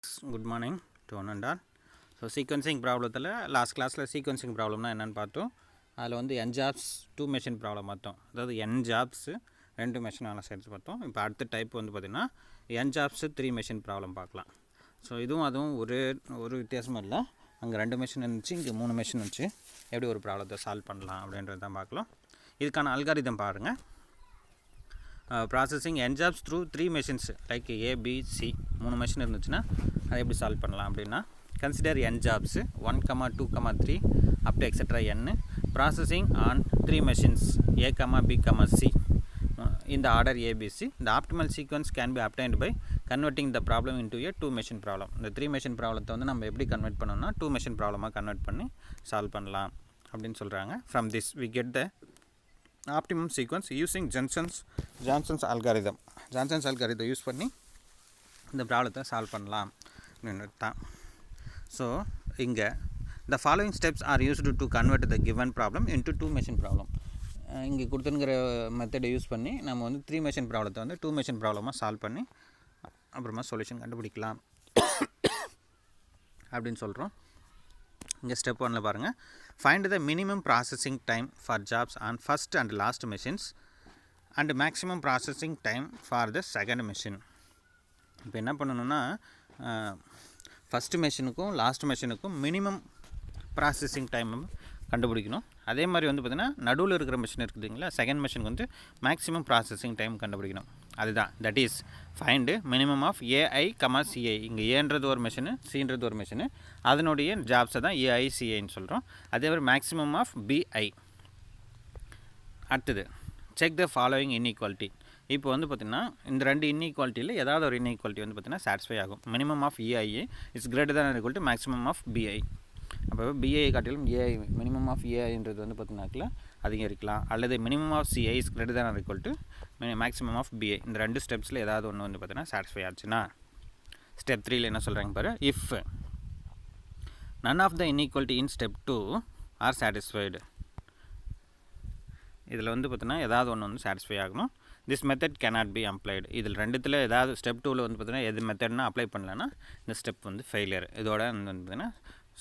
Good morning to one and all. So sequencing ப்ராப்ளத்தில் last கிளாஸில் sequencing ப்ராப்ளம்னா என்னென்னு பார்த்தோம். அதில் வந்து n ஜாப்ஸ் 2 மெஷின் ப்ராப்ளம் பார்த்தோம். அதாவது n ஜாப்ஸு 2 மெஷினால் சேர்த்து பார்த்தோம். இப்போ அடுத்த டைப் வந்து பார்த்திங்கன்னா n ஜாப்ஸு 3 மெஷின் ப்ராப்ளம் பார்க்கலாம். ஸோ அதுவும் ஒரு வித்தியாசமும் இல்லை. அங்கே 2 மெஷின் இருந்துச்சு, இங்கே 3 மெஷின் இருந்துச்சு. எப்படி ஒரு ப்ராப்ளத்தை சால்வ் பண்ணலாம் அப்படின்றது தான் பார்க்கலாம். இதுக்கான அல்காரிதம் பாருங்கள். Processing n jobs through 3 machines like A, B, C 3 machine இருந்துச்சுன்னா அதை எப்படி சால்வ் பண்ணலாம் அப்படின்னா, consider n jobs 1, 2, 3 up to etcetera n processing on 3 machines A, B, C in the order ABC. The optimal sequence can be obtained by converting the problem into a 2 machine problem. இந்த 3 machine ப்ராப்ளத்தை வந்து நம்ம எப்படி convert பண்ணோம்னா 2 machine ப்ராப்ளமாக convert பண்ணி solve பண்ணலாம் அப்படின்னு சொல்கிறாங்க. From this we get the optimum sequence using Johnson's algorithm. Johnson's algorithm use பண்ணி இந்த ப்ராப்ளத்தை சால்வ் பண்ணலாம் அப்படின்னு தான். ஸோ இங்கே the following steps are used to convert the given problem into 2 machine problem. இங்கே கொடுத்துங்கிற மெத்தடை யூஸ் பண்ணி நம்ம வந்து 3 மெஷின் ப்ராப்ளத்தை வந்து 2 மெஷின் ப்ராப்ளமாக சால்வ் பண்ணி அப்புறமா சொல்யூஷன் கண்டுபிடிக்கலாம் அப்படின்னு சொல்கிறோம். இங்கே ஸ்டெப் 1ல் பாருங்கள். Find the minimum processing time for jobs on first and last machines and maximum processing time for the second machine. இப்போ என்ன பண்ணணுன்னா, ஃபஸ்ட்டு மெஷினுக்கும் லாஸ்ட் மெஷினுக்கும் மினிமம் ப்ராசஸிங் டைம் கண்டுபிடிக்கணும். அதே மாதிரி வந்து பார்த்திங்கன்னா நடுவில் இருக்கிற மிஷின் இருக்குதுங்களா, செகண்ட் மிஷினுக்கு வந்து மேக்ஸிமம் ப்ராசஸிங் டைம் கண்டுபிடிக்கணும். அதுதான் that is find minimum of AI, CI. இங்கே ஏன்றது ஒரு மிஷினு, சின்றது ஒரு மிஷினு, அதனுடைய ஜாப்ஸை தான் AI, CIன்னு சொல்கிறோம். அதே மாதிரி மேக்ஸிமம் ஆஃப் BI. அடுத்தது செக் த ஃபாலோவிங் இன்இக்வாலிட்டி. இப்போ வந்து பார்த்திங்கன்னா இந்த 2 இன்இக்வாலிட்டியில் ஏதாவது ஒரு இன்இக்வாலிட்டி வந்து பார்த்திங்கன்னா சாட்டிஸ்ஃபை ஆகும். Minimum of EI is greater than equal to maximum of BI. அப்போ BI காட்டிலும் AI மினிமம் ஆஃப் EIன்றது வந்து பார்த்திங்கனாக்கில் அதிகரிக்கலாம். அல்லது minimum of CI is greater than equal to maximum of BI. இந்த 2 ஸ்டெப்ஸில் ஏதாவது ஒன்று வந்து பார்த்திங்கன்னா சாட்டிஸ்ஃபை ஆச்சுன்னா, ஸ்டெப் 3ல் என்ன சொல்கிறாங்க பாரு. If none of the inequality in step 2 are satisfied. இதில் வந்து பார்த்திங்கன்னா ஏதாவது ஒன்று வந்து சாட்டிஸ்ஃபை ஆகணும். This method cannot be applied. இதில் ரெண்டுத்தில் ஏதாவது ஸ்டெப் 2ல் வந்து பார்த்திங்கன்னா எது மெத்தட்னா அப்ளை பண்ணலன்னா இந்த ஸ்டெப் வந்து ஃபெயிலியர். இதோட வந்து பார்த்திங்கன்னா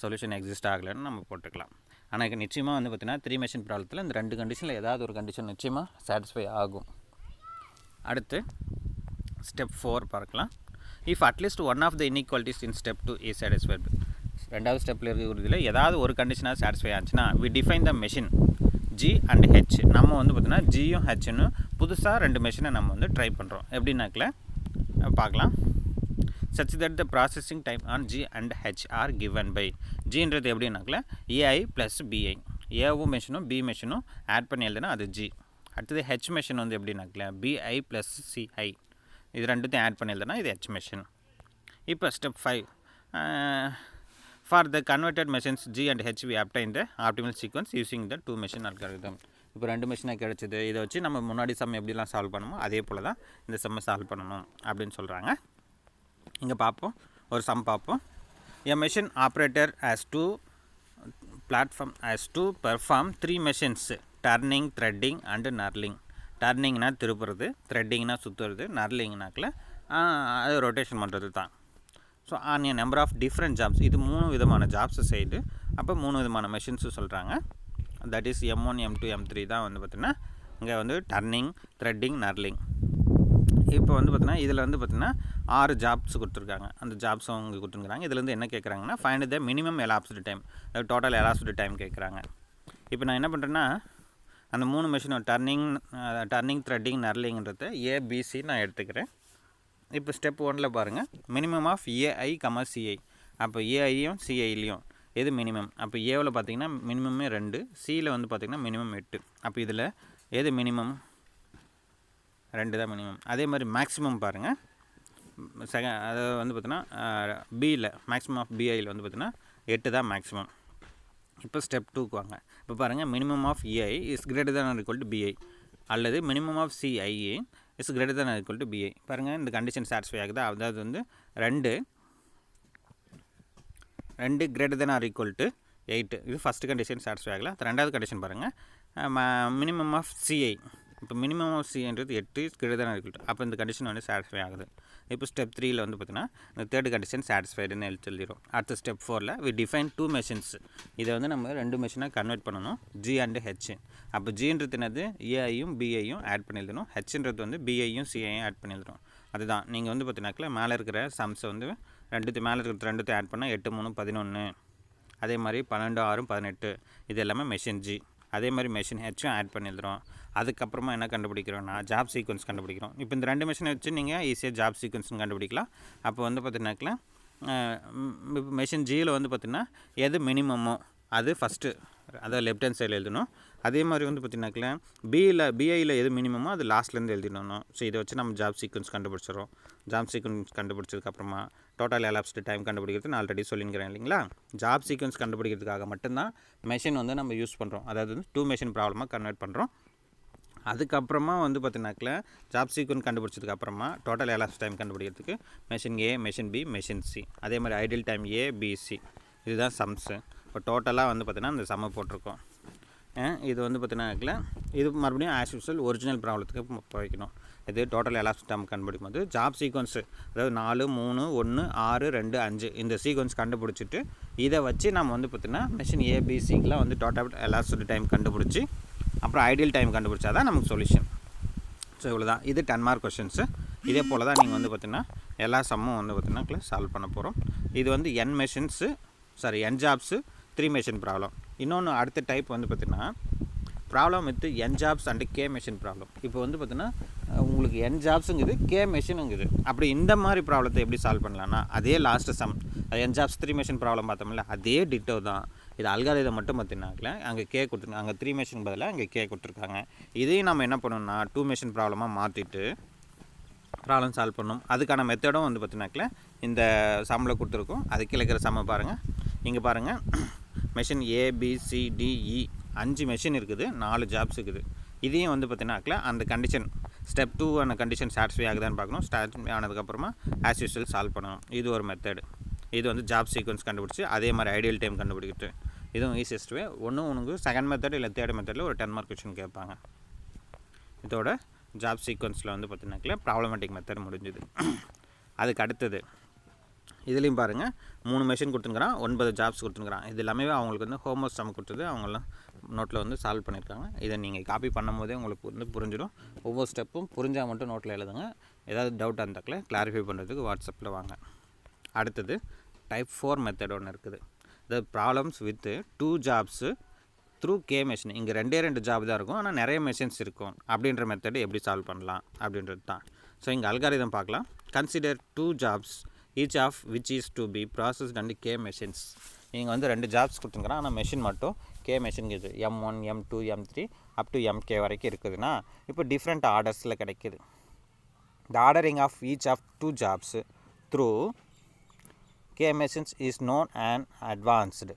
சொல்யூஷன் எக்ஸிஸ்ட் ஆகலைன்னு நம்ம போட்டுக்கலாம். ஆனால் நிச்சயமாக வந்து பார்த்திங்கன்னா 3 மெஷின் ப்ராப்ளத்தில் இந்த 2 கண்டிஷனில் ஏதாவது ஒரு கண்டிஷன் நிச்சயமாக சாட்டிஸ்ஃபை ஆகும். அடுத்து ஸ்டெப் 4 பார்க்கலாம். If at least one of the inequalities in step 2 is satisfied. ரெண்டாவது ஸ்டெப்பில் இருக்கிறதுல ஏதாவது ஒரு கண்டிஷனாக சாட்டிஸ்ஃபை ஆச்சுன்னா we define the machine G and H. நம்ம வந்து பார்த்திங்கன்னா ஜியும் ஹெச்னு புதுசாக 2 மெஷினை நம்ம வந்து ட்ரை பண்ணுறோம். எப்படின்னாக்கில் பார்க்கலாம். such that the processing time on G and H are given by Gன்றது எப்படின்னாக்கில் AI + BI. ஏவும் மெஷினும் B மெஷினும் ஆட் பண்ணி எழுதுனா அது G. அடுத்தது H மெஷின் வந்து எப்படின்னாக்கில் BI + CI. இது ரெண்டுத்தையும் ஆட் பண்ணி எழுதுனா இது H மெஷின். இப்போ step 5. For the converted machines G and H we obtain the optimal sequence using the 2 machine algorithm. இப்போ 2 மெஷினாக கிடச்சிது. இதை வச்சு நம்ம முன்னாடி சம் எப்படிலாம் சால்வ் பண்ணணுமோ அதே போல் தான் இந்த சம்மை சால்வ் பண்ணணும் அப்படின்னு சொல்கிறாங்க. இங்கே பார்ப்போம், ஒரு சம் பார்ப்போம். A machine operator has to perform 3 machines turning, threading and knurling. டர்னிங்னா திருப்புறது, த்ரெட்டிங்னா சுற்றுறது, நர்லிங்னாக்கில் அது ரொட்டேஷன் பண்ணுறது தான். So on a number of different jobs. இது 3 விதமான ஜாப்ஸை செய்து அப்போ 3 விதமான மெஷின்ஸும் சொல்கிறாங்க. That is M1, M2, M3 தான் வந்து பார்த்திங்கன்னா இங்கே வந்து டர்னிங், த்ரெட்டிங், நர்லிங். இப்போ வந்து பார்த்திங்கன்னா இதில் வந்து பார்த்திங்கன்னா 6 ஜாப்ஸ் கொடுத்துருக்காங்க. அந்த ஜாப்ஸும் இங்கே கொடுத்துருக்காங்க. இதுலேருந்து என்ன கேட்குறாங்கன்னா find the minimum elapsed time, total elapsed time கேட்குறாங்க. இப்போ நான் என்ன பண்ணுறேன்னா அந்த 3 மெஷினும் டர்னிங், த்ரெட்டிங், நர்லிங்கிறத ABC நான் எடுத்துக்கிறேன். இப்போ ஸ்டெப் 1ல் பாருங்கள். Minimum of AI, CI. அப்போ ஏஐயும் சிஐலையும் எது மினிமம்? அப்போ ஏவில் பார்த்திங்கன்னா மினிமமே 2, சியில் வந்து பார்த்திங்கன்னா மினிமம் 8. அப்போ இதில் எது மினிமம்? 2 தான் மினிமம். அதே மாதிரி மேக்ஸிமம் பாருங்கள். அது வந்து பார்த்திங்கன்னா பியில் மேக்ஸிமம் ஆஃப் BIயில் வந்து பார்த்திங்கன்னா 8 தான் மேக்ஸிமம். இப்போ ஸ்டெப் 2க்கு வாங்க. இப்போ பாருங்கள், minimum of AI is greater than equal to BI அல்லது minimum of CI is greater than equal to BI. பாருங்கள், இந்த கண்டிஷன் சாட்டிஸ்ஃபை ஆகுதா? அதாவது வந்து 2 greater than or equal to 8. இது ஃபஸ்ட்டு கண்டிஷன் சாட்டிஸ்ஃபை ஆகல. ரெண்டாவது கண்டிஷன் பாருங்கள், மினிமம் ஆஃப் CI. இப்போ மினிமம் ஆஃப் CIன்றது 8 கிரேட்டர் தேன் ஈக்குவல் டு, அப்போ இந்த கண்டிஷன் வந்து சாட்டிஸ்ஃபை ஆகுது. இப்போ ஸ்டெப் 3ல் வந்து பார்த்தீங்கன்னா இந்த தேர்ட் கண்டிஷன் சாட்டிஸ்ஃபைடுன்னு எழுதிடும். அடுத்த ஸ்டெப் 4ல் வி டிஃபைன் 2 மெஷின்ஸ். இதை வந்து நம்ம 2 மெஷினாக கன்வெர்ட் பண்ணணும், ஜி அண்டு ஹெச். அப்போ ஜின்றது என்னது, ஏஐயும் பிஐயும் ஆட் பண்ணி எழுதணும், ஹெச்ன்றது வந்து பிஐயும் சிஐயும் ஆட் பண்ணி எழுதணும். அதுதான் நீங்கள் வந்து பார்த்தீங்கன்னாக்கில் மேலே இருக்கிற சம்ஸை வந்து மேலே இருக்கிற ரெண்டுத்தையும் ஆட் பண்ணால் 8 3 11, அதே மாதிரி 12 6 18, இது எல்லாமே மெஷின் ஜி. அதே மாதிரி மெஷின் ஹெச்சும் ஆட் பண்ணி எழுதுகிறோம். அதுக்கப்புறமா என்ன கண்டுபிடிக்கிறோன்னா ஜாப் சீக்வன்ஸ் கண்டுபிடிக்கிறோம். இப்போ இந்த 2 மெஷினை வச்சு நீங்கள் ஈஸியாக ஜாப் சீக்வன்ஸ்னு கண்டுபிடிக்கலாம். அப்போ வந்து பார்த்தீங்கன்னாக்கில் மெஷின் ஜியில் வந்து பார்த்திங்கன்னா எது மினிமமோ அது ஃபஸ்ட்டு, அதாவது லெஃப்ட் ஹேண்ட் சைடில் எழுதணும். அதே மாதிரி வந்து பார்த்திங்கனாக்கில் பிஐயில் எது மினிமமோ அது லாஸ்ட்லேருந்து எழுதிடணும். ஸோ இதை வச்சு நம்ம ஜாப் சீக்வன்ஸ் கண்டுபிடிச்சிடறோம். ஜாப் சீக்வன்ஸ் கண்டுபிடிச்சதுக்கப்புறமா டோட்டல் எலாப்ஸ்டு டைம் கண்டுபிடிக்கிறது நான் ஆல்ரெடி சொல்லிக்கிறேன் இல்லைங்களா. ஜாப் சீக்வன்ஸ் கண்டுபிடிக்கிறதுக்காக மட்டும்தான் மெஷின் வந்து நம்ம யூஸ் பண்ணுறோம். அதாவது வந்து 2 மெஷின் ப்ராப்ளமாக கன்வெர்ட் பண்ணுறோம். அதுக்கப்புறமா வந்து பார்த்திங்கனாக்கில் ஜாப் சீக்வன்ஸ் கண்டுபிடிச்சதுக்கப்புறமா டோட்டல் எலாப்ஸ் டைம் கண்டுபிடிக்கிறதுக்கு machine A, machine B, machine C, அதே மாதிரி ideal time A, B, C. இதுதான் சம்ஸு. இப்போ டோட்டலாக வந்து பார்த்திங்கன்னா இந்த சம்மை போட்டிருக்கோம். இது வந்து பார்த்திங்கனாக்கில் இது மறுபடியும் ஆஸ் யூஸ்வல் ஒரிஜினல் ப்ராப்ளத்துக்கு வைக்கணும். இது டோட்டல் எலாப்ஸ் டைம் கண்டுபிடிக்கும் போது ஜாப் சீக்வன்ஸு, அதாவது 4 3 1 6 2 5 இந்த சீக்வன்ஸ் கண்டுபிடிச்சிட்டு இதை வச்சு நம்ம வந்து பார்த்திங்கன்னா மெஷின் ஏபிசிக்கெலாம் வந்து டோட்டல் எலாப்ஸ்டு டைம் கண்டுபிடிச்சி அப்புறம் ஐடியல் டைம் கண்டுபிடிச்சா தான் நமக்கு சொல்யூஷன். ஸோ இவ்வளோ தான். இது 10 மார்க் கொஷின்ஸு. இதே போல் தான் நீங்கள் வந்து பார்த்திங்கன்னா எல்லா சம்மும் வந்து பார்த்திங்கன்னா சால்வ் பண்ண போகிறோம். இது வந்து n ஜாப்ஸு 3 மெஷின் ப்ராப்ளம். இன்னொன்று அடுத்த டைப் வந்து பார்த்திங்கன்னா problem with n jobs and K machine problem. இப்போ வந்து பார்த்திங்கன்னா உங்களுக்கு n ஜாப்ஸுங்குது, கே மெஷினுங்குது. அப்படி இந்த மாதிரி ப்ராப்ளத்தை எப்படி சால்வ் பண்ணலான்னா அதே last sum, n jobs 3 machine problem பார்த்தோம்ல, அதே டிட்டோ தான். இது அல்காரிதம் மட்டும் பார்த்திங்கனாக்கில் அங்கே கே கொடுத்துருக்காங்க, அங்கே 3 மெஷின் பதிலாக அங்கே கே கொடுத்துருக்காங்க. இதையும் நம்ம என்ன பண்ணணும்னா 2 மெஷின் ப்ராப்ளமாக மாற்றிட்டு ப்ராப்ளம் சால்வ் பண்ணணும். அதுக்கான மெத்தடும் வந்து பார்த்திங்கனாக்கில் இந்த சம்மில் கொடுத்துருக்கோம். அது கீழே இருக்கிற சம்மை பாருங்கள். இங்கே பாருங்கள், மெஷின் ஏபிசிடிஇ 5 மெஷின் இருக்குது, 4 ஜாப்ஸ் இருக்குது. இதையும் வந்து பார்த்திங்கனாக்கில் அந்த கண்டிஷன் ஸ்டெப் 2 ஆன கண்டிஷன் சாட்டிஸ்ஃபை ஆகுதான்னு பார்க்கணும். சாட்டிஸ்ஃபை ஆனதுக்கப்புறமா ஆஸ் யூஸ்வல் சால்வ் பண்ணணும். இது ஒரு மெத்தடு. இது வந்து ஜாப் சீக்வன்ஸ் கண்டுபிடிச்சி அதே மாதிரி ஐடியல் டைம் கண்டுபிடிக்கிட்டு இதுவும் ஈஸியஸ்ட் வே. உனக்கு செகண்ட் மெத்தட் இல்லை தேர்ட் மெத்தடில் ஒரு 10 மார்க் கொஷின் கேட்பாங்க. இதோட ஜாப் சீக்வன்ஸில் வந்து பார்த்திங்கனாக்கில் ப்ராப்ளமேட்டிக் மெத்தட் முடிஞ்சுது. அதுக்கு அடுத்தது இதுலேயும் பாருங்கள் 3 மெஷின் கொடுத்துருக்குறான், 9 ஜாப்ஸ் கொடுத்துருக்குறான். இது எல்லாமே அவங்களுக்கு வந்து ஹோம்ஒர்க் சம் கொடுத்தது அவங்களாம் நோட்டில் வந்து சால்வ் பண்ணியிருக்காங்க. இதை நீங்கள் காப்பி பண்ணும் போதே உங்களுக்கு வந்து புரிஞ்சிடும். ஒவ்வொரு ஸ்டெப்பும் புரிஞ்சால் மட்டும் நோட்டில் எழுதுங்க. ஏதாவது டவுட் இருந்தாக்கில் கிளாரிஃபை பண்ணுறதுக்கு வாட்ஸ்அப்பில் வாங்க. அடுத்தது டைப் 4 மெத்தட் ஒன்று இருக்குது. The problems with 2 jobs through K machine. இங்கே 2 ஜாப் தான் இருக்கும், ஆனால் நிறைய மெஷின்ஸ் இருக்கும். அப்படின்ற மெத்தடு எப்படி சால்வ் பண்ணலாம் அப்படின்றது தான். ஸோ இங்கே அல்காரிதம் பார்க்கலாம். Consider 2 jobs each of which is to be processed and K machines. நீங்கள் வந்து 2 ஜாப்ஸ் கொடுத்துருக்குறான், ஆனால் மெஷின் மட்டும் கே மெஷின் இருக்குது. M1 M2 M3 up to MK வரைக்கும் இருக்குதுன்னா இப்போ டிஃப்ரெண்ட் ஆர்டர்ஸில் கிடைக்கிது. The ordering of each of 2 jobs through K machines is known and advanced.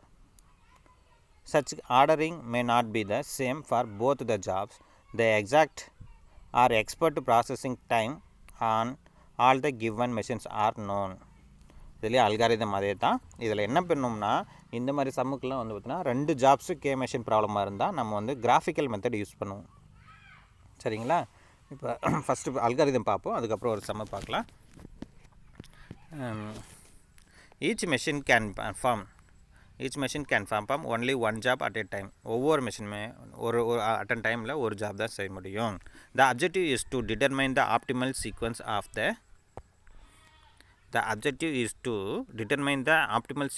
Such ordering may not be the same for both the jobs. The exact or expert processing time on all the given machines are known. இதில் algorithm அதே தான். இதில் என்ன பண்ணோம்னா இந்த மாதிரி சம்முக்கெல்லாம் வந்து பார்த்திங்கன்னா 2 ஜாப்ஸு கே மெஷின் ப்ராப்ளமாக இருந்தால் நம்ம வந்து கிராஃபிக்கல் மெத்தட் யூஸ் பண்ணுவோம். சரிங்களா? இப்போ ஃபஸ்ட்டு அல்காரிதம் பார்ப்போம், அதுக்கப்புறம் ஒரு சம்மை பார்க்கலாம். Each machine can perform only one job at a time. ஒவ்வொரு மெஷினுமே ஒரு அட் அ டைமில் ஒரு ஜாப் தான் செய்ய முடியும். The objective is to determine the optimal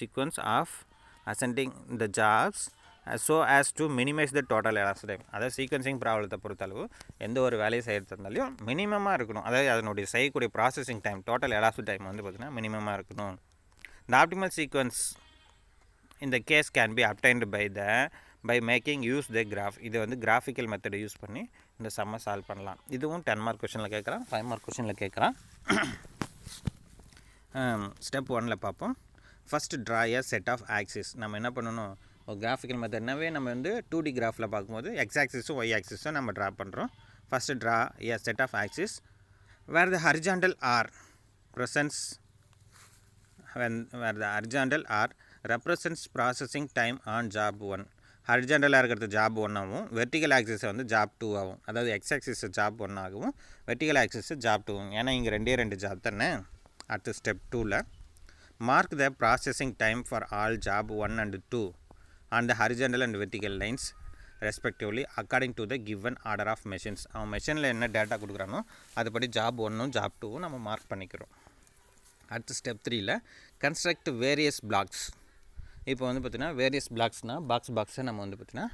sequence of ascending the jobs so as to minimize the total elapsed time. அதாவது sequencing ப்ராப்ளத்தை பொறுத்தளவு எந்த ஒரு வேலையை செய்கிறது இருந்தாலும் மினிமமாக இருக்கணும். அதாவது அதனுடைய செய்யக்கூடிய processing time total elapsed time வந்து பார்த்திங்கன்னா மினிமமாக இருக்கணும். The optimal sequence in the case can be obtained by making use the graph. இது வந்து கிராஃபிக்கல் மெத்தடை யூஸ் பண்ணி இந்த சம்மை சால்வ் பண்ணலாம். இதுவும் 10 மார்க் கொஷனில் கேட்குறான், 5 மார்க் கொஷனில் கேட்குறான். ஸ்டெப் 1ல் பார்ப்போம். First draw a set of axis. நம்ம என்ன பண்ணணும், ஒரு கிராஃபிக்கல் மெத்தட்னாவே நம்ம வந்து 2D கிராஃபில் பார்க்கும்போது எக்ஸ் ஆக்சிஸும் ஒய் ஆக்சிஸும் நம்ம ட்ரா பண்ணுறோம். First draw a set of axis where the horizontal are represents processing time on job 1. ஹரிஜாண்டலாக இருக்கிறது ஜாப் 1 ஆகும், வெர்டிக்கல் ஆக்சிஸ் வந்து ஜாப் 2 ஆகும். அதாவது எக்ஸ் ஆக்சிஸ் ஜாப் 1 ஆகவும் வெர்டிக்கல் ஆக்சிஸ் ஜாப் 2 ஆகும். ஏன்னா இங்கே ரெண்டு ஜாப் தானே. அடுத்து ஸ்டெப் 2ல் mark the processing time for all job 1 and 2 on the horizontal and vertical lines respectively according to the given order of machines. அவன் மெஷினில் என்ன டேட்டா கொடுக்குறானோ அதுபடி ஜாப் 1ம் ஜாப் 2ம் நம்ம மார்க் பண்ணிக்கிறோம். அடுத்து ஸ்டெப் 3ல் கன்ஸ்ட்ரக்ட் வேரியஸ் பிளாக்ஸ். இப்போ வந்து பார்த்திங்கன்னா வேரியஸ் பிளாக்ஸ்னால் பாக்ஸை நம்ம வந்து பார்த்திங்கன்னா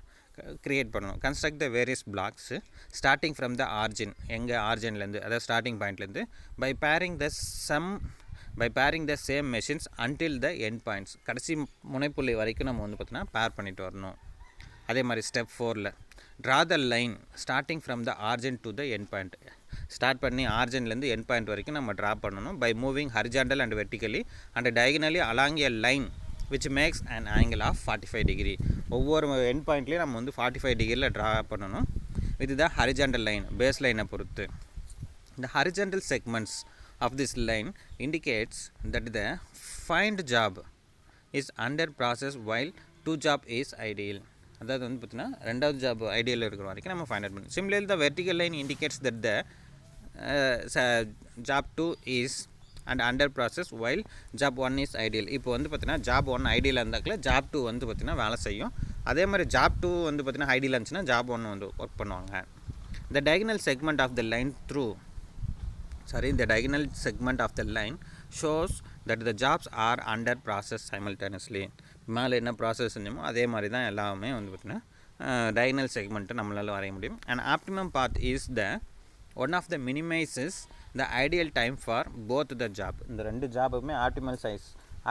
க்ரியேட் பண்ணணும். Construct the various blocks starting from the origin, எங்கள் ஆர்ஜின்லேருந்து, அதாவது ஸ்டார்டிங் பாயிண்ட்லேருந்து by pairing the same machines until the end points, கடைசி முனைப்புள்ளி வரைக்கும் நம்ம வந்து பார்த்திங்கன்னா பேர் பண்ணிட்டு வரணும். அதே மாதிரி ஸ்டெப் 4ல் draw the line starting from the origin to the end point. Start பண்ணி ஆர்ஜின்லேருந்து எண்ட் பாயிண்ட் வரைக்கும் நம்ம ட்ரா பண்ணணும். By moving horizontal and vertically and diagonally along a line which makes an angle of 45 degree. ஒவ்வொரு end பாயிண்ட்லேயும் நம்ம வந்து 45 டிகிரியில் ட்ரா பண்ணணும். இதுதான் ஹரிஜாண்டல் லைன், பேஸ் லைனை பொறுத்து. The horizontal segments of this line indicates that the find job is under process while 2 job is ideal. அதாவது வந்து பார்த்தீங்கன்னா ரெண்டாவது ஜாப் ஐடியல் இருக்கிற வரைக்கும் நம்ம ஃபைண்ட் அவுட் பண்ணணும். Similarly the vertical line indicates that the job 2 is and under process while job 1 is ideal. இப்போ வந்து பார்த்தீங்கன்னா ஜாப் 1 ஐடியல் இருந்தாக்கல ஜாப் 2 வந்து பார்த்திங்கன்னா வேலை செய்யும். அதே மாதிரி ஜாப் 2 வந்து பார்த்திங்கன்னா ஐடியல் இருந்துச்சுன்னா ஜாப் 1 வந்து ஒர்க் பண்ணுவாங்க. The diagonal segment of the line shows that the jobs are under process simultaneously. மேலே என்ன ப்ராசஸ் செஞ்சோமோ அதே மாதிரி தான் எல்லாமே வந்து பார்த்திங்கன்னா டயகனல் செக்மெண்ட்டை நம்மளால் வரைய முடியும். And optimum path is the one of the minimises the ideal time for both the job. இந்த ரெண்டு ஜாபுமே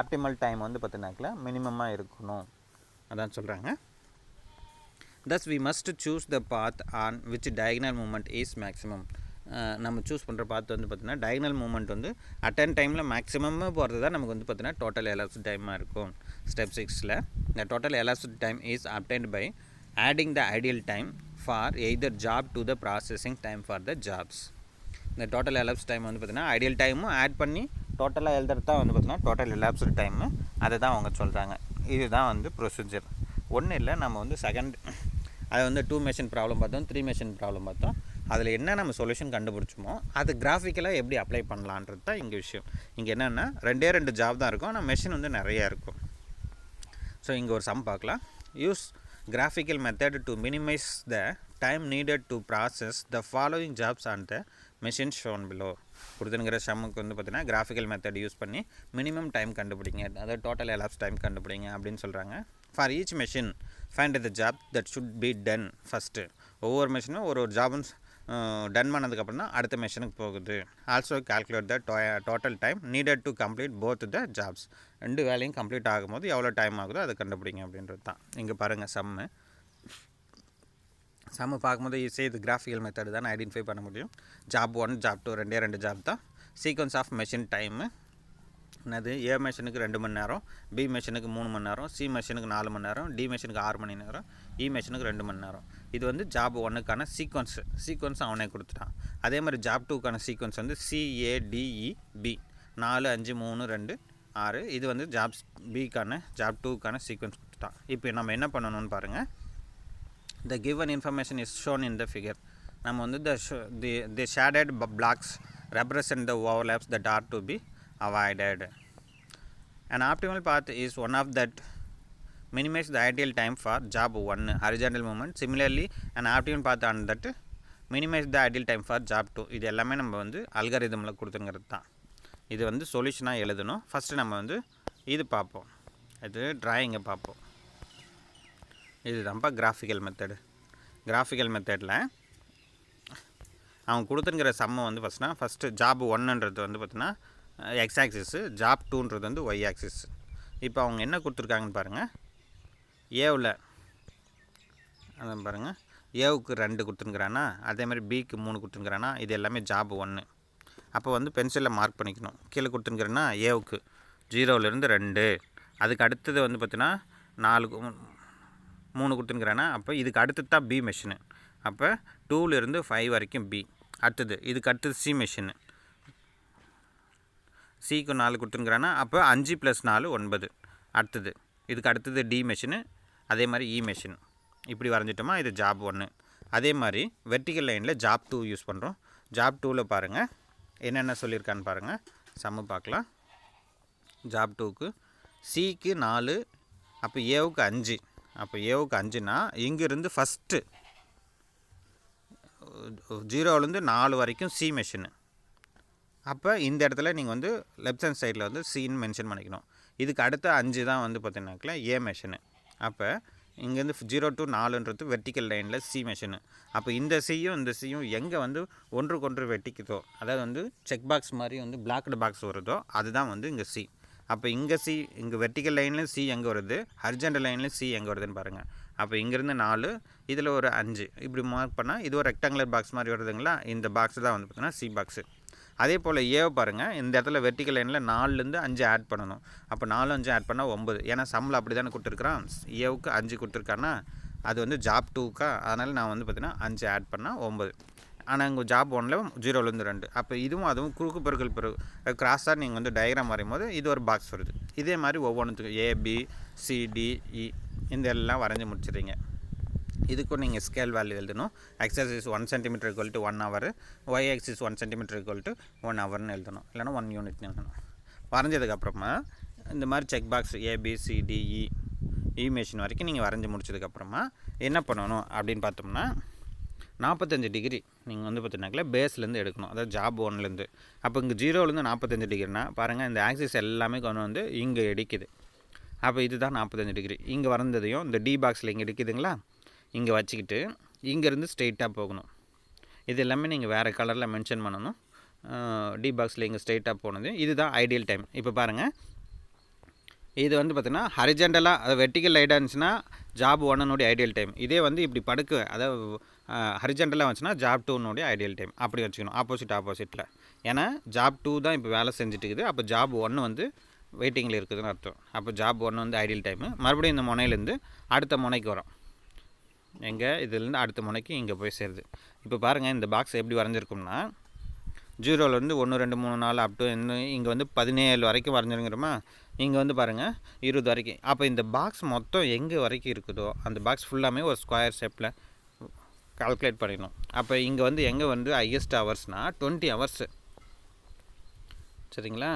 ஆப்டிமல் டைம் வந்து பார்த்திங்கனாக்கில் மினிமமாக இருக்கணும், அதான் சொல்கிறாங்க. Thus we must choose the path on which diagonal movement is maximum. நம்ம சூஸ் பண்ணுற பாத் வந்து பார்த்திங்கன்னா டயகனல் மூமெண்ட் வந்து அட்டன் டைமில் மேக்ஸிமமாக போகிறது தான் நமக்கு வந்து பார்த்திங்கன்னா டோட்டல் எலாப்ஸ்ட் டைமாக இருக்கும். ஸ்டெப் 6ல் the total elapsed time is obtained by adding the ideal time for either job to the processing time for the jobs. இந்த டோட்டல் elapsed time வந்து பார்த்திங்கன்னா ஐடியல் டைமும் ஆட் பண்ணி டோட்டலாக எழுதுறது தான் வந்து பார்த்திங்கன்னா டோட்டல் elapsed டைமு, அதை தான் அவங்க சொல்கிறாங்க. இதுதான் வந்து ப்ரொசீஜர். ஒன்றும் இல்லை, நம்ம வந்து அதை வந்து 2 மெஷின் ப்ராப்ளம் பார்த்தோம், 3 மெஷின் ப்ராப்ளம் பார்த்தோம். அதில் என்ன நம்ம சொல்யூஷன் கண்டுபிடிச்சோமோ அது கிராஃபிக்கலாக எப்படி அப்ளை பண்ணலான்றது தான் இங்கே விஷயம். இங்கே என்னென்னா 2 ஜாப் தான் இருக்கும், ஆனால் மெஷின் வந்து நிறையா இருக்கும். ஸோ இங்கே ஒரு சம் பார்க்கலாம். Use graphical method to minimise the time needed to process the following jobs on the machine shown below. கொடுத்துங்கிற சம்முக்கு வந்து பார்த்திங்கன்னா கிராஃபிக்கல் மெத்தட் யூஸ் பண்ணி மினிமம் டைம் கண்டுபிடிங்க, அதாவது டோட்டல் எலாப்ஸ் டைம் கண்டுபிடிங்க அப்படின்னு சொல்கிறாங்க. For each machine find the job that should be done first. ஒவ்வொரு மெஷினும் ஒரு ஜாபும் டன் பண்ணதுக்கப்புறம் தான் அடுத்த மெஷினுக்கு போகுது. Also calculate the total time needed to complete both the jobs. 2 வேலையும் கம்ப்ளீட் ஆகும்போது எவ்வளோ டைம் ஆகுதோ அதை கண்டுபிடிங்க அப்படின்றது தான். இங்கே பாருங்கள் சம்மு பார்க்கும்போது ஈஸியாக இது கிராஃபிக்கல் மெத்தட் தான் ஐடென்டிஃபை பண்ண முடியும். ஜாப் 1 ஜாப் 2 2 ஜாப் தான். சீக்வன்ஸ் ஆஃப் மெஷின் டைமு என்னது, ஏ மெஷினுக்கு 2 மணி நேரம், பி மெஷினுக்கு 3 மணி நேரம், சி மெஷினுக்கு 4 மணி நேரம், டி மெஷினுக்கு 6 மணி நேரம், இ மெஷினுக்கு 2 மணி நேரம். இது வந்து ஜாப் 1க்கான சீக்வன்ஸ் அவனே கொடுத்துட்டான். அதே மாதிரி ஜாப் 2க்கான சீக்வன்ஸ் வந்து CADEB 4 5 3 2 6. இது வந்து ஜாப் பிக்கான ஜாப் 2க்கான சீக்வன்ஸ் கொடுத்துட்டான். இப்போ நம்ம என்ன பண்ணணும்னு பாருங்கள். The given information is shown in the figure. நம்ம வந்து the shaded blocks represent the overlaps that are to be avoided. An optimal path is one of that minimize the ideal time for job 1 horizontal movement. Similarly an optimal path on that minimize the ideal time for job 2. இது எல்லாமே நம்ம வந்து அல்காரிதமில் கொடுத்துங்கிறது தான். இது வந்து சொல்யூஷனாக எழுதணும். First நம்ம வந்து இது பார்ப்போம், இது ட்ராயிங்கை பார்ப்போம். இது தான்ப்பா கிராஃபிக்கல் மெத்தடில் அவங்க கொடுத்துங்கிற சம்மை வந்து ஃபஸ்ட்டு ஜாப் 1ன்றது வந்து பார்த்திங்கன்னா எக்ஸ் ஆக்சிஸு, ஜாப் 2ன்றது வந்து ஒய் ஆக்சிஸ். இப்போ அவங்க என்ன கொடுத்துருக்காங்கன்னு பாருங்கள். ஏவில் அதான் பாருங்கள், ஏவுக்கு 2 கொடுத்துருக்குறானா, அதே மாதிரி பிக்கு 3 கொடுத்துருக்குறானா, இது எல்லாமே ஜாப் 1. அப்போ வந்து பென்சிலில் மார்க் பண்ணிக்கணும். கீழே கொடுத்துருக்குறேன்னா ஏவுக்கு 0லேருந்து 2, அதுக்கு அடுத்தது வந்து பார்த்திங்கன்னா 3 கொடுத்துருக்குறானா, அப்போ இதுக்கு அடுத்தது தான் பி மெஷினு. அப்போ 2லேருந்து 5 வரைக்கும் பி. அடுத்தது இதுக்கு அடுத்தது சி மெஷினு, சிக்கு 4 கொடுத்துருக்குறானா, அப்போ 5 + 4 9. அடுத்தது இதுக்கு அடுத்தது டி மெஷினு, அதே மாதிரி இ மெஷின். இப்படி வரைஞ்சிட்டோமா, இது ஜாப் 1. அதே மாதிரி வெர்டிக்கல் லைனில் ஜாப் 2 யூஸ் பண்ணுறோம். ஜாப் 2வில் பாருங்கள் என்னென்ன சொல்லியிருக்கான்னு பாருங்கள். சம்மு பார்க்கலாம். ஜாப் 2க்கு சிக்கு 4, அப்போ ஏவுக்கு 5. அப்போ ஏவுக்கு 5னா இங்கேருந்து ஃபஸ்ட்டு 0லேருந்து 4 வரைக்கும் சி மெஷினு. அப்போ இந்த இடத்துல நீங்கள் வந்து லெஃப்ட் ஹேண்ட் சைடில் வந்து சின்னு மென்ஷன் பண்ணிக்கணும். இதுக்கு அடுத்த 5 தான் வந்து பார்த்தீங்கன்னாக்கா ஏ மெஷினு. அப்போ இங்கேருந்து 0 to 4ன்றது வெர்டிக்கல் லைனில் சி மெஷினு. அப்போ இந்த சியும் இந்த சியும் எங்கே வந்து ஒன்றுக்கொன்று வெட்டிக்குதோ, அதாவது வந்து செக் பாக்ஸ் மாதிரி வந்து பிளாக்டு பாக்ஸ் வருதோ அதுதான் வந்து இங்கே சி. அப்போ இங்கே சி, இங்கே வெர்டிக்கல் லைன்லேயும் சி எங்கே வருது, ஹரிஜாண்டல் லைன்லேயும் சி எங்கே வருதுன்னு பாருங்கள். அப்போ இங்கேருந்து 4, இதில் ஒரு 5 இப்படி மார்க் பண்ணால் இது ஒரு ரெக்டாங்குலர் பாக்ஸ் மாதிரி வருதுங்களா. இந்த பாக்ஸ் தான் வந்து பார்த்தீங்கன்னா சி பாக்ஸு. அதே போல் ஏவை பாருங்கள், இந்த இடத்துல வெர்டிக்கல் லைனில் 4லேருந்து 5 ஆட் பண்ணணும். அப்போ 4 5 ஆட் பண்ணால் 9. ஏன்னா சம்மில் அப்படி தானே கொடுத்துருக்குறான். ஏவுக்கு 5 கொடுத்துருக்கான்னா அது வந்து ஜாப் 2க்கா, அதனால் நான் வந்து பார்த்தீங்கன்னா 5 ஆட் பண்ணால் 9. ஆனால் இங்கே ஜாப் 1ல் 0லேருந்து 2. அப்போ இதுவும் அதுவும் குறுக்கு பெருக்கல் கிராஸாக நீங்கள் வந்து டயக்ராம் வரையும் போது இது ஒரு பாக்ஸ் வருது. இதே மாதிரி ஒவ்வொன்றுத்துக்கும் ஏபி சிடிஇ இந்த எல்லாம் வரைஞ்சி முடிச்சிடுறீங்க. இதுக்கும் நீங்கள் ஸ்கேல் வேல்யூ எழுதணும். X is 1 cm = 1 hour, Y axis 1 cm = 1 hourன்னு எழுதணும், இல்லைனா 1 unit எழுதணும். வரைஞ்சதுக்கப்புறமா இந்த மாதிரி செக் பாக்ஸ் ஏபிசிடிஇ மெஷின் வரைக்கும் நீங்கள் வரைஞ்சி முடிச்சதுக்கப்புறமா என்ன பண்ணணும் அப்படின்னு பார்த்தோம்னா 45 டிகிரி நீங்கள் வந்து பார்த்தீங்கன்னாக்கா பேஸ்லேருந்து எடுக்கணும், அதாவது ஜாப் 1லேருந்து. அப்போ இங்கே 0லேருந்து 45 டிகிரினா பாருங்கள், இந்த ஆக்சிஸ் எல்லாமே கொண்டு வந்து இங்கே இடிக்குது. அப்போ இதுதான் 45 டிகிரி. இங்கே வரைந்ததையும் இந்த டி பாக்ஸில் இங்கே இடிக்குதுங்களா, இங்கே வச்சுக்கிட்டு இங்கேருந்து ஸ்ட்ரெயிட்டாக போகணும். இது எல்லாமே நீங்கள் வேறு கலரில் மென்ஷன் பண்ணணும். டி பாக்ஸில் இங்கே ஸ்ட்ரெயிட்டாக போனது இதுதான் ஐடியல் டைம். இப்போ பாருங்கள், இது வந்து பார்த்திங்கன்னா ஹரிஜெண்டலாக, அது வெர்டிக்கல் லைட்டாக இருந்துச்சுன்னா ஜாப் 1னுடைய ஐடியல் டைம். இதே வந்து இப்படி படுக்க, அதாவது ஹரிஜெண்டலாக வந்துச்சுன்னா ஜாப் 2னுடைய ஐடியல் டைம். அப்படி வச்சுக்கணும், ஆப்போசிட்டில். ஏன்னா ஜாப் 2 தான் இப்போ வேலை செஞ்சுட்டு இருக்குது. அப்போ ஜாப் 1 வந்து வெயிட்டிங்கில் இருக்குதுன்னு அர்த்தம். அப்போ ஜாப் 1 வந்து ஐடியல் டைமு. மறுபடியும் இந்த முனையிலேருந்து அடுத்த முனைக்கு வரும். எங்கே இதுலேருந்து அடுத்த முனைக்கு இங்கே போய் சேருது. இப்போ பாருங்கள், இந்த பாக்ஸ் எப்படி வரைஞ்சிருக்கும்னா 0லேருந்து 1 2 3 4 அப் டு இங்கே வந்து 17 வரைக்கும் வரைஞ்சிருங்கிறோமா. இங்கே வந்து பாருங்கள் 20 வரைக்கும். அப்போ இந்த பாக்ஸ் மொத்தம் எங்கே வரைக்கும் இருக்குதோ அந்த பாக்ஸ் ஃபுல்லாமே ஒரு ஸ்கொயர் ஷேப்பில் கால்குலேட் பண்ணிடணும். அப்போ இங்கே வந்து எங்கே வந்து ஹையஸ்ட் ஹவர்ஸ்னால் 20 ஹவர்ஸு, சரிங்களா.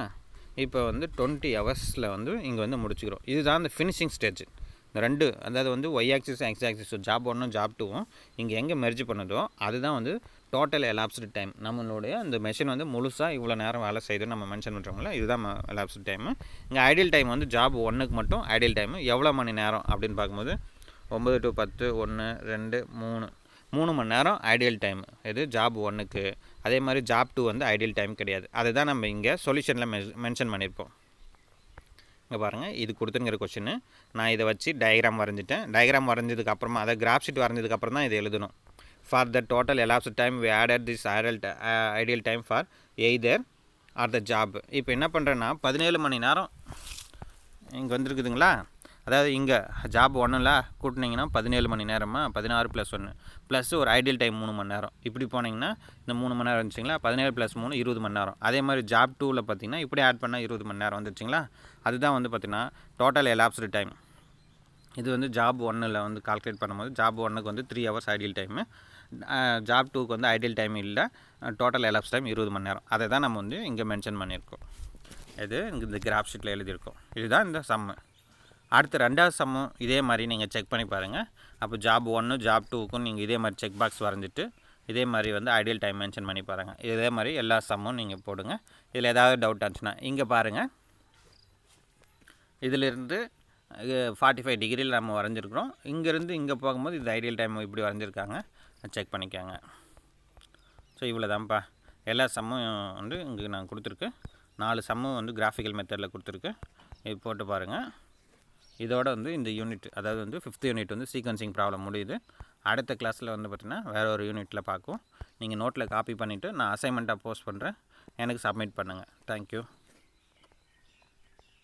இப்போ வந்து 20 ஹவர்ஸில் வந்து இங்கே வந்து முடிச்சுக்கிறோம். இதுதான் இந்த ஃபினிஷிங் ஸ்டேஜ். இந்த ரெண்டு, அதாவது வந்து Y axis X axis job 1ம் ஜாப் 2ம் இங்கே எங்கே மெர்ஜ் பண்ணுதோ அதுதான் வந்து டோட்டல் எலாப்ஸ்டு டைம். நம்மளுடைய அந்த மெஷின் வந்து முழுசாக இவ்வளோ நேரம் வேலை செய்யுதுன்னு நம்ம மென்ஷன் பண்ணுறோம்ல, இதுதான் எலாப்ஸ்டு டைமு. இங்கே ஐடியல் டைம் வந்து ஜாப் 1க்கு மட்டும் ஐடியல் டைமு எவ்வளோ மணி நேரம் அப்படின்னு பார்க்கும்போது 9 to 10 1 2 3 மணி நேரம் ஐடியல் டைம் இது ஜாப் 1க்கு. அதே மாதிரி ஜாப் 2 வந்து ஐடியல் டைம் கிடையாது. அதுதான் நம்ம இங்கே சொல்யூஷனில் மென்ஷன் பண்ணியிருப்போம். இங்கே பாருங்கள், இது கொடுத்துங்கிற கொஷின்னு நான் இதை வச்சு டயக்ராம் வரைஞ்சிட்டேன். டயக்ராம் வரைஞ்சதுக்கப்புறமா அதை கிராஃப் ஷீட் வரைஞ்சதுக்கப்புறம் தான் இதை எழுதணும். For the total elapsed time we added this ideal time for either R the job. இப்போ என்ன பண்ணுறேன்னா 17 மணி நேரம் இங்கே வந்துருக்குதுங்களா. அதாவது இங்கே ஜாப் 1ல் கூட்டினீங்கன்னா 17 மணி நேரமாக 16 + 1 ப்ளஸ் ஒரு ஐடியல் டைம் 3 மணி நேரம். இப்படி போனீங்கன்னா இந்த 3 மணி நேரம் இருந்துச்சிங்களா, 17 + 3 20 மணி நேரம். அதே மாதிரி ஜாப் 2ல் பார்த்திங்கன்னா இப்படி ஆட் பண்ணால் 20 மணி நேரம் வந்துருச்சிங்களா. அதுதான் வந்து பார்த்திங்கன்னா டோட்டல் elapsed டைம். இது வந்து ஜாப் 1ல் வந்து கால்குலேட் பண்ணும்போது ஜாப் 1க்கு வந்து 3 ஹவர்ஸ் ஐடியல் டைமு, ஜாப் 2க்கு வந்து ஐடியல் டைம் இல்லை, டோட்டல் elapsed டைம் 20 மணி நேரம். அதை தான் நம்ம வந்து இங்கே மென்ஷன் பண்ணியிருக்கோம். இது இந்த கிராஃப் ஷீட்டில் எழுதியிருக்கோம். இதுதான் இந்த சம்மு. அடுத்து ரெண்டாவது சம்மும் இதே மாதிரி நீங்கள் செக் பண்ணி பாருங்கள். அப்போ ஜாப் 1 ஜாப் 2க்கும் நீங்கள் இதே மாதிரி செக் பாக்ஸ் வரைஞ்சிட்டு இதே மாதிரி வந்து ஐடியல் டைம் மென்ஷன் பண்ணி பாருங்கள். இதே மாதிரி எல்லா சம்மும் நீங்கள் போடுங்க. இதில் ஏதாவது டவுட் ஆச்சுன்னா இங்கே பாருங்கள், இதிலிருந்து 45 டிகிரியில் நம்ம வரைஞ்சிருக்கிறோம். இங்கேருந்து இங்கே போகும்போது இது ஐடியல் டைம் இப்படி வரைஞ்சிருக்காங்க, செக் பண்ணிக்கோங்க. ஸோ இவ்வளோ தான்ப்பா. எல்லா சம்மும் வந்து இங்கே நான் கொடுத்துருக்கேன். 4 சம்மும் வந்து கிராஃபிக்கல் மெத்தடில் கொடுத்துருக்கேன். இது போட்டு பாருங்கள். இதோட வந்து இந்த யூனிட், அதாவது வந்து 5th யூனிட் வந்து சீக்வன்சிங் ப்ராப்ளம் முடியுது. அடுத்த கிளாஸில் வந்து பார்த்திங்கன்னா வேறு ஒரு யூனிட்டில் பார்க்கும். நீங்கள் நோட்டில் காப்பி பண்ணிவிட்டு நான் அசைன்மெண்ட்டாக போஸ்ட் பண்ணுறேன், எனக்கு சப்மிட் பண்ணுங்கள். தேங்க்யூ.